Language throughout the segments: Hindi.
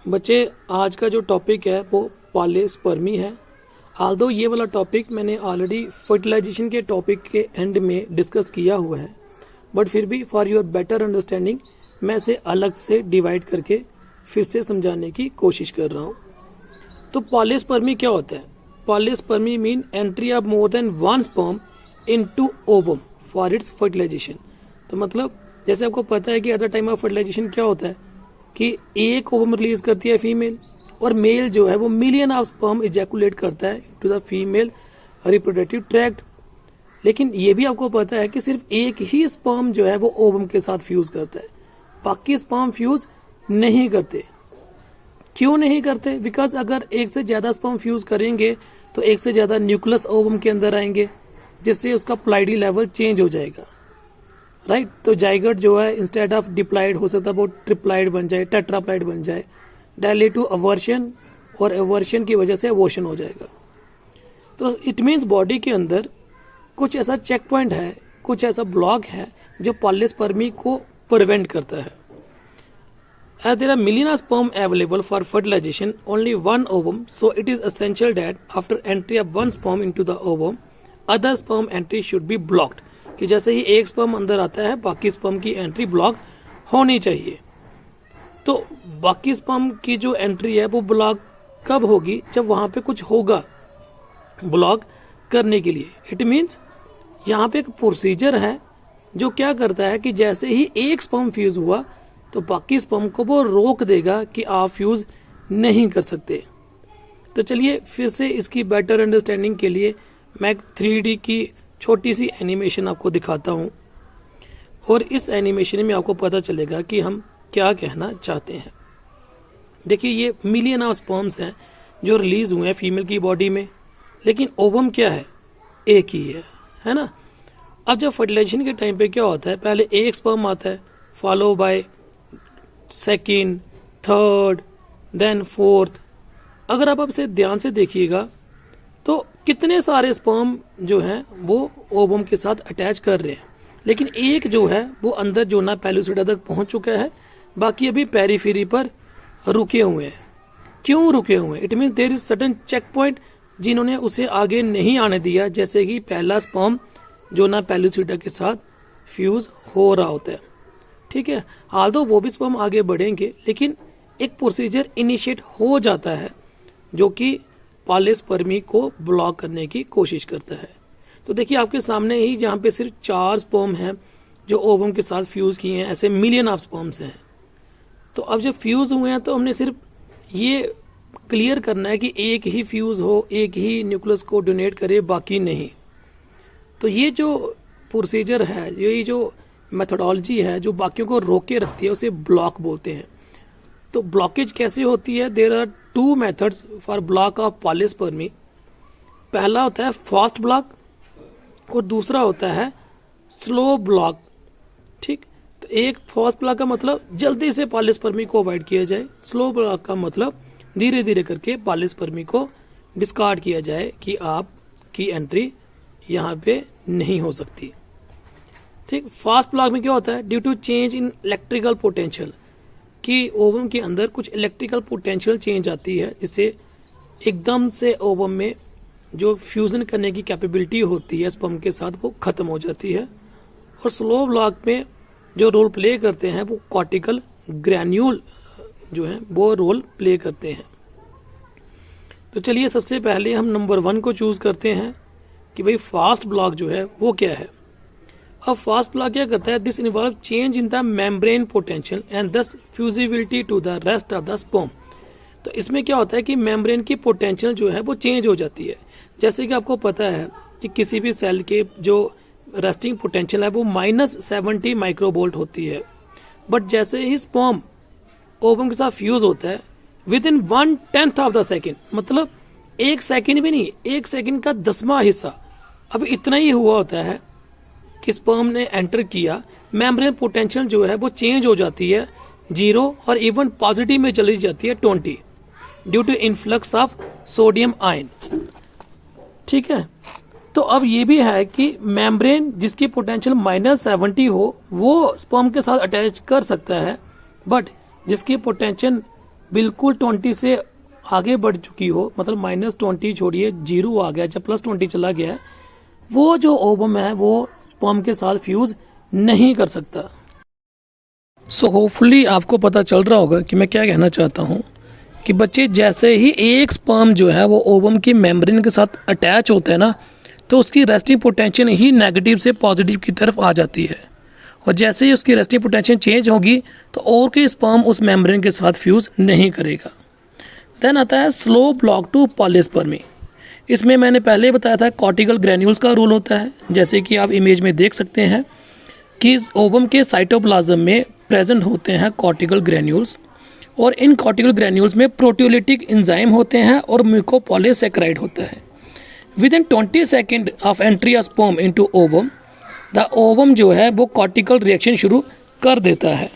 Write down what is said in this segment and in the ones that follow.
बच्चे, आज का जो टॉपिक है वो पॉलीस्पर्मी है। आल्दो ये वाला टॉपिक मैंने ऑलरेडी फर्टिलाइजेशन के टॉपिक के एंड में डिस्कस किया हुआ है, बट फिर भी फॉर योर बेटर अंडरस्टैंडिंग मैं इसे अलग से डिवाइड करके फिर से समझाने की कोशिश कर रहा हूँ। तो पॉलीस्पर्मी क्या होता है? Polyspermy mean entry of more than one sperm into ovum for its fertilisation. तो मतलब जैसे आपको पता है कि at the time of fertilisation क्या होता है कि एक ओवम रिलीज करती है फीमेल, और मेल जो है वो मिलियन ऑफ स्पर्म इजैकुलेट करता है to the female reproductive tract. लेकिन ये भी आपको पता है कि सिर्फ एक ही स्पर्म जो है वो ओवम के साथ फ्यूज करता है, बाकी स्पर्म फ्यूज नहीं करते। क्यों नहीं करते? बिकॉज अगर एक से ज्यादा स्पर्म फ्यूज करेंगे तो एक से ज्यादा न्यूक्लियस ओवम के अंदर आएंगे, जिससे उसका प्लाइडी लेवल चेंज हो जाएगा, राइट। तो जाइगोट जो है इंस्टेड ऑफ डिप्लाइड हो सकता है वो ट्रिप्लाइड बन जाए, टेट्राप्लाइड बन जाए, डायलेट टू अवर्शन, और अवर्शन की वजह से अबॉर्शन हो जाएगा। तो इट मीन्स बॉडी के अंदर कुछ ऐसा चेक पॉइंट है, कुछ ऐसा ब्लॉक है जो पॉलीस्पर्मी को प्रिवेंट करता है। As there are million of sperm available for fertilization, only one ovum, so it is essential that after entry of one sperm into the ovum, other sperm entry should be blocked. कि जैसे ही एक स्पर्म अंदर आता है बाकी स्पर्म की एंट्री ब्लॉक होनी चाहिए। तो बाकी स्पर्म की जो एंट्री है वो ब्लॉक कब होगी? जब वहां पे कुछ होगा ब्लॉक करने के लिए। इट मीन्स यहाँ पे एक प्रोसीजर है जो क्या करता है कि जैसे ही एक स्पर्म फ्यूज हुआ तो बाकी स्पर्म को वो रोक देगा कि आप फ्यूज नहीं कर सकते। तो चलिए फिर से इसकी बेटर अंडरस्टैंडिंग के लिए मैं एक 3D की छोटी सी एनिमेशन आपको दिखाता हूं, और इस एनिमेशन में आपको पता चलेगा कि हम क्या कहना चाहते हैं। देखिए, ये मिलियन ऑफ स्पर्म्स हैं जो रिलीज हुए हैं फीमेल की बॉडी में, लेकिन ओवम क्या है? एक ही है ना। अब जब फर्टिलाइजेशन के टाइम पे क्या होता है, पहले एक स्पर्म आता है, follow by second, third, then fourth. अगर आप इसे ध्यान से देखिएगा तो कितने सारे स्पर्म जो हैं वो ओवम के साथ अटैच कर रहे हैं, लेकिन एक जो है वो अंदर जोना पेलुसिडा तक पहुंच चुका है, बाकी अभी पेरीफेरी पर रुके हुए हैं। क्यों रुके हुए हैं? It mean there is certain check point जिन्होंने उसे आगे नहीं आने दिया, जैसे कि पहला स्पर्म जोना पेलुसिडा के साथ फ्यूज हो रहा होता है, ठीक है। आल्दो वो भी स्पर्म आगे बढ़ेंगे, लेकिन एक प्रोसीजर इनिशिएट हो जाता है जो कि पॉलीस्पर्मी को ब्लॉक करने की कोशिश करता है। तो देखिए आपके सामने ही जहां पे सिर्फ 4 स्पर्म हैं जो ओवम के साथ फ्यूज किए हैं, ऐसे मिलियन ऑफ स्पर्म्स हैं। तो अब जब फ्यूज हुए हैं तो हमने सिर्फ ये क्लियर करना है कि एक ही फ्यूज हो, एक ही न्यूक्लियस को डोनेट करे, बाकी नहीं। तो ये जो प्रोसीजर है, यही जो मेथोडोलॉजी है जो बाकियों को रोके रखती है, उसे ब्लॉक बोलते हैं। तो ब्लॉकेज कैसे होती है? There are 2 methods for block of polyspermy. पहला होता है फास्ट ब्लॉक और दूसरा होता है स्लो ब्लॉक, ठीक। तो एक फास्ट ब्लॉक का मतलब जल्दी से पॉलीस्पर्मी को अवॉइड किया जाए, स्लो ब्लॉक का मतलब धीरे धीरे करके पॉलीस्पर्मी को डिस्कार्ड किया जाए कि आपकी एंट्री यहाँ पे नहीं हो सकती, ठीक। फास्ट ब्लॉक में क्या होता है? Due to change in electrical potential, कि ओवम के अंदर कुछ इलेक्ट्रिकल पोटेंशियल चेंज आती है, जिससे एकदम से ओवम में जो फ्यूजन करने की कैपेबिलिटी होती है स्पर्म के साथ वो खत्म हो जाती है। और स्लो ब्लॉक में जो रोल प्ले करते हैं वो कॉर्टिकल ग्रैन्यूल जो है वो रोल प्ले करते हैं। तो चलिए सबसे पहले हम नंबर 1 को चूज करते हैं कि भाई फास्ट ब्लॉक जो है वो क्या है। अब फास्ट ब्लॉक क्या करता है? This involve change in the membrane potential and this fusibility to the rest of the sperm. तो इसमें क्या होता है कि मेम्ब्रेन की पोटेंशियल जो है वो चेंज हो जाती है। जैसे कि आपको पता है कि किसी भी सेल के जो रेस्टिंग पोटेंशियल है वो -70 माइक्रोवोल्ट होती है, बट जैसे ही स्पर्म ओवम के साथ फ्यूज होता है with in 1/10 of the second, मतलब 1 सेकेंड भी नहीं, 1 सेकेंड का 10वां हिस्सा, अब इतना ही हुआ होता है कि स्पर्म ने एंटर किया, मेम्ब्रेन पोटेंशियल जो है वो चेंज हो जाती है 0 और इवन पॉजिटिव में चली जाती है 20 due to influx of sodium ion, ठीक है। तो अब ये भी है कि मेम्ब्रेन जिसकी पोटेंशियल -70 हो वो स्पर्म के साथ अटैच कर सकता है, बट जिसकी पोटेंशियल बिल्कुल 20 से आगे बढ़ चुकी हो, मतलब -20 छोड़िए, 0 आ गया, जब +20 चला गया है, वो जो ओवम है वो स्पर्म के साथ फ्यूज नहीं कर सकता। सो होपफुली आपको पता चल रहा होगा कि मैं क्या कहना चाहता हूँ कि बच्चे जैसे ही एक स्पर्म जो है वो ओवम की मेम्ब्रेन के साथ अटैच होता है ना, तो उसकी रेस्टिंग पोटेंशियल ही नेगेटिव से पॉजिटिव की तरफ आ जाती है, और जैसे ही उसकी रेस्टिंग पोटेंशियल चेंज होगी तो और कोई स्पर्म उस मेम्ब्रेन के साथ फ्यूज़ नहीं करेगा। देन आता है स्लो ब्लॉक टू पॉलीस्पर्मी। इसमें मैंने पहले बताया था कॉर्टिकल ग्रैन्यूल्स का रोल होता है, जैसे कि आप इमेज में देख सकते हैं कि ओवम के साइटोप्लाज्म में प्रेजेंट होते हैं कॉर्टिकल ग्रैन्यूल्स, और इन कॉर्टिकल ग्रैन्यूल्स में प्रोटियोलिटिक एंजाइम होते हैं और म्यूकोपॉलीसैकेराइड होता है। Within 20 second of entry of sperm into ovum, the ovum जो है वो कॉर्टिकल रिएक्शन शुरू कर देता है,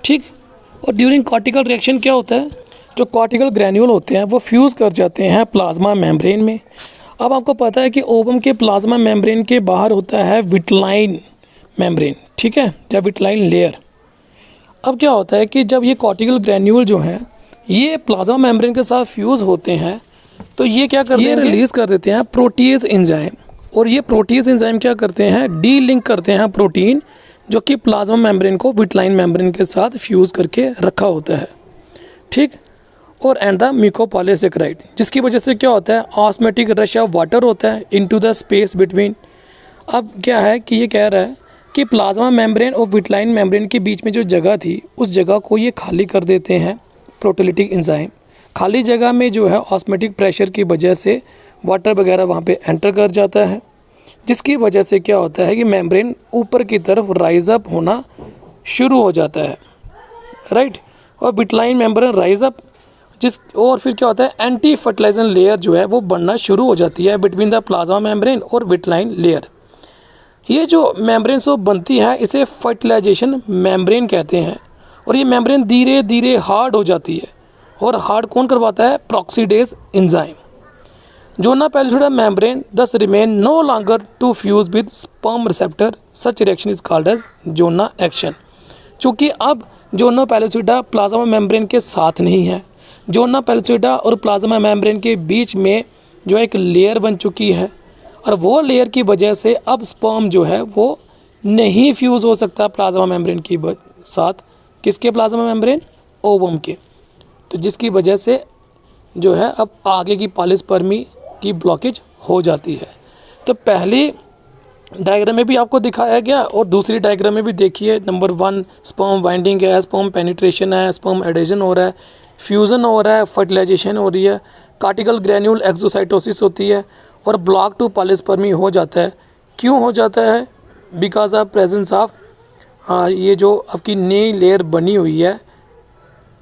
ठीक। और ड्यूरिंग कॉर्टिकल रिएक्शन क्या होता है, जो कॉर्टिकल ग्रैन्यूल होते हैं वो फ्यूज़ कर जाते हैं प्लाज्मा मेम्ब्रेन में। अब आपको पता है कि ओवम के प्लाज्मा मेम्ब्रेन के बाहर होता है विटलाइन मेम्ब्रेन, ठीक है, या विटलाइन लेयर। अब क्या होता है कि जब ये कॉर्टिकल ग्रैन्यूल जो हैं ये प्लाज्मा मेम्ब्रेन के साथ फ्यूज़ होते हैं, तो ये क्या करते हैं, रिलीज़ कर देते हैं प्रोटीज एंजाइम, और ये प्रोटीज एंजाइम क्या करते हैं, डी लिंक करते हैं प्रोटीन जो कि प्लाज्मा मेम्ब्रेन को विटलाइन मेम्ब्रेन के साथ फ्यूज़ करके रखा होता है, ठीक। और एंड द म्यूकोपॉलीसैकेराइड, जिसकी वजह से क्या होता है, ऑस्मोटिक रश ऑफ वाटर होता है इनटू द स्पेस बिटवीन। अब क्या है कि ये कह रहा है कि प्लाज्मा मेम्ब्रेन और विटलाइन मेम्ब्रेन के बीच में जो जगह थी उस जगह को ये खाली कर देते हैं प्रोटीलिटिक एंजाइम। खाली जगह में जो है ऑस्मोटिक प्रेशर की वजह से वाटर वगैरह वहाँ पे एंटर कर जाता है, जिसकी वजह से क्या होता है कि मेम्ब्रेन ऊपर की तरफ राइज अप होना शुरू हो जाता है, राइट। और विटलाइन मेम्ब्रेन राइज अप, और फिर क्या होता है, एंटी फर्टिलाइजन लेयर जो है वो बनना शुरू हो जाती है बिटवीन द प्लाज्मा मेम्ब्रेन और विटलाइन लेयर। ये जो मेम्ब्रेन सो बनती है इसे फर्टिलाइजेशन मेम्ब्रेन कहते हैं, और ये मेम्ब्रेन धीरे धीरे हार्ड हो जाती है, और हार्ड कौन करवाता है, प्रॉक्सीडेज enzyme. Zona पैलिसोडा membrane thus remain no longer to fuse with sperm receptor, such reaction is called as zona action. चूँकि अब जोना पैलिसोडा प्लाज्मा मेम्ब्रेन के साथ नहीं है, जोना पैलिसोडा और प्लाज्मा मेम्ब्रेन के बीच में जो एक लेयर बन चुकी है, और वो लेयर की वजह से अब स्पर्म जो है वो नहीं फ्यूज़ हो सकता प्लाज्मा मेम्ब्रेन की साथ, किसके प्लाज्मा मेम्ब्रेन, ओवम के। तो जिसकी वजह से जो है अब आगे की पॉलीस्पर्मी की ब्लॉकेज हो जाती है। तो पहली डायग्राम में भी आपको दिखाया गया, और दूसरी डायग्राम में भी देखिए, नंबर 1 स्पर्म बाइंडिंग है, स्पर्म पेनिट्रेशन है, स्पर्म एडेशन हो रहा है, फ्यूज़न हो रहा है, फर्टिलाइजेशन हो रही है, कॉर्टिकल ग्रैन्यूल एक्सोसाइटोसिस होती है, और ब्लॉक टू पॉलीस्पर्मी हो जाता है। क्यों हो जाता है, बिकॉज ऑफ प्रेजेंस ऑफ ये जो आपकी नई लेयर बनी हुई है,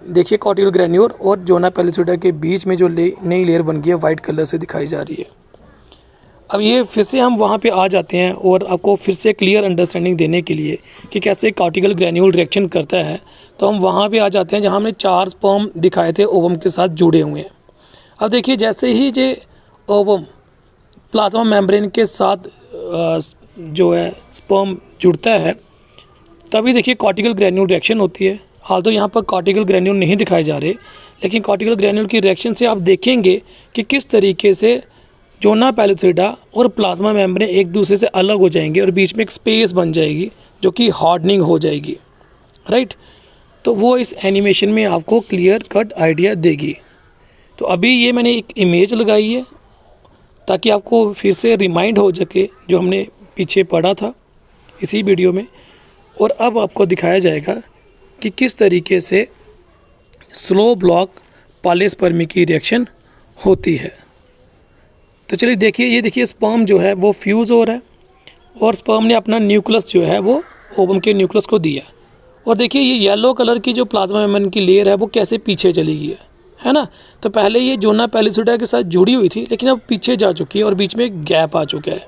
देखिए कॉर्टिकल ग्रैन्यूल और जोना पैलिसोडा के बीच में जो नई लेयर बन गई है वाइट कलर से दिखाई जा रही है। अब ये फिर से हम वहाँ पे आ जाते हैं, और आपको फिर से क्लियर अंडरस्टैंडिंग देने के लिए कि कैसे कॉर्टिकल ग्रैन्यूल रिएक्शन करता है, तो हम वहाँ पे आ जाते हैं जहाँ हमने 4 स्पर्म दिखाए थे ओवम के साथ जुड़े हुए हैं। अब देखिए जैसे ही ये ओवम प्लाज्मा मेम्ब्रेन के साथ जो है स्पर्म जुड़ता है, तभी देखिए कॉर्टिकल ग्रैन्यूल रिएक्शन होती है। हाल तो यहाँ पर कॉर्टिकल ग्रैन्यूल नहीं दिखाए जा रहे, लेकिन कॉर्टिकल ग्रैन्यूल की रिएक्शन से आप देखेंगे कि किस तरीके से जोना पैलिसोडा और प्लाज्मा मेम्ब्रेन एक दूसरे से अलग हो जाएंगे, और बीच में एक स्पेस बन जाएगी जो कि हार्डनिंग हो जाएगी, राइट। तो वो इस एनिमेशन में आपको क्लियर कट आइडिया देगी। तो अभी ये मैंने एक इमेज लगाई है ताकि आपको फिर से रिमाइंड हो सके जो हमने पीछे पढ़ा था इसी वीडियो में, और अब आपको दिखाया जाएगा कि किस तरीके से स्लो ब्लॉक पॉलीस्पर्मी की रिएक्शन होती है। तो चलिए देखिए, ये देखिए स्पर्म जो है वो फ्यूज़ हो रहा है, और स्पर्म ने अपना न्यूक्लियस जो है वो ओवम के न्यूक्लियस को दिया, और देखिए ये येलो कलर की जो प्लाज्मा मेम्ब्रेन की लेयर है वो कैसे पीछे चली गई है ना। तो पहले ये जोना पैलिसोडा के साथ जुड़ी हुई थी, लेकिन अब पीछे जा चुकी है और बीच में एक गैप आ चुका है।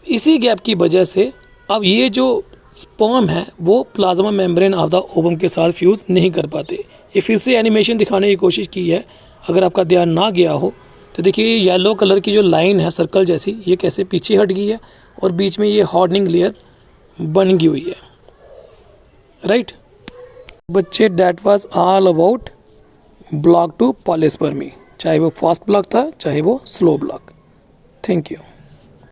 इसी गैप की वजह से अब ये जो स्पर्म है वो plasma membrane of the ovum के साथ फ्यूज़ नहीं कर पाते। ये फिर से एनिमेशन दिखाने की कोशिश की है, अगर आपका ध्यान ना गया हो तो देखिए ये येलो कलर की जो लाइन है सर्कल जैसी, ये कैसे पीछे हट गई है, और बीच में ये हार्डनिंग लेयर बन गई हुई है, राइट। बच्चे that was all about block to polyspermy, चाहे वो फास्ट ब्लॉक था चाहे वो स्लो ब्लॉक। Thank you.